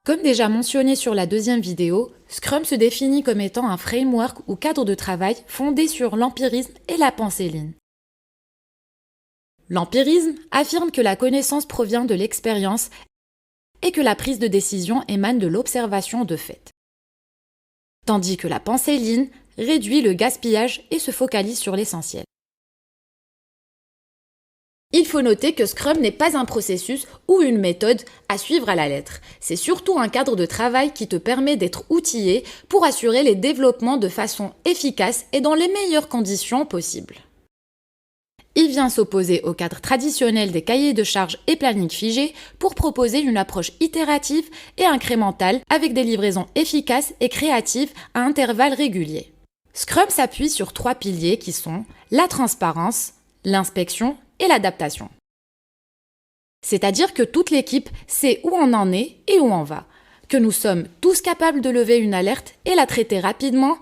Comme déjà mentionné sur la deuxième vidéo, Scrum se définit comme étant un framework ou cadre de travail fondé sur l'empirisme et la pensée Lean. L'empirisme affirme que la connaissance provient de l'expérience et que la prise de décision émane de l'observation de faits. Tandis que la pensée Lean réduit le gaspillage et se focalise sur l'essentiel. Il faut noter que Scrum n'est pas un processus ou une méthode à suivre à la lettre. C'est surtout un cadre de travail qui te permet d'être outillé pour assurer les développements de façon efficace et dans les meilleures conditions possibles. Il vient s'opposer au cadre traditionnel des cahiers de charges et planning figés pour proposer une approche itérative et incrémentale avec des livraisons efficaces et créatives à intervalles réguliers. Scrum s'appuie sur 3 piliers qui sont la transparence, l'inspection et l'adaptation. C'est-à-dire que toute l'équipe sait où on en est et où on va, que nous sommes tous capables de lever une alerte et la traiter rapidement,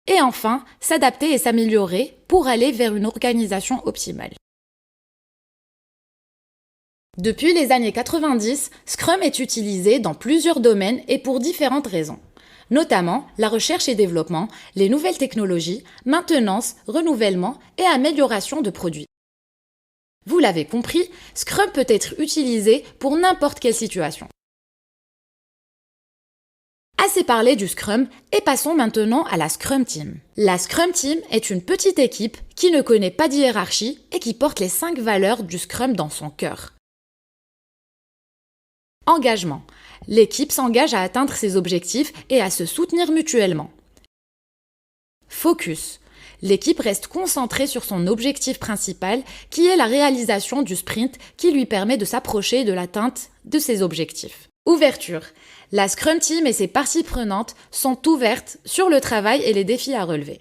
et enfin, s'adapter et s'améliorer pour aller vers une organisation optimale. Depuis les années 90, Scrum est utilisé dans plusieurs domaines et pour différentes raisons, notamment la recherche et développement, les nouvelles technologies, maintenance, renouvellement et amélioration de produits. Vous l'avez compris, Scrum peut être utilisé pour n'importe quelle situation. Assez parlé du Scrum et passons maintenant à la Scrum Team. La Scrum Team est une petite équipe qui ne connaît pas de hiérarchie et qui porte les 5 valeurs du Scrum dans son cœur. Engagement. L'équipe s'engage à atteindre ses objectifs et à se soutenir mutuellement. Focus. L'équipe reste concentrée sur son objectif principal qui est la réalisation du sprint qui lui permet de s'approcher de l'atteinte de ses objectifs. Ouverture. La Scrum Team et ses parties prenantes sont ouvertes sur le travail et les défis à relever.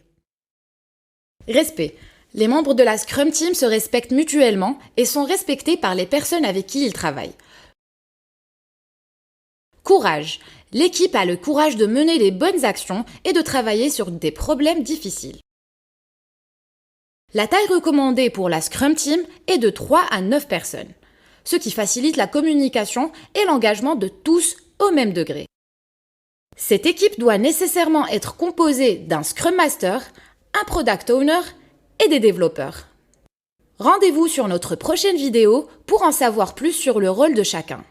Respect. Les membres de la Scrum Team se respectent mutuellement et sont respectés par les personnes avec qui ils travaillent. Courage. L'équipe a le courage de mener les bonnes actions et de travailler sur des problèmes difficiles. La taille recommandée pour la Scrum Team est de 3 à 9 personnes, ce qui facilite la communication et l'engagement de tous au même degré. Cette équipe doit nécessairement être composée d'un Scrum Master, un Product Owner et des développeurs. Rendez-vous sur notre prochaine vidéo pour en savoir plus sur le rôle de chacun.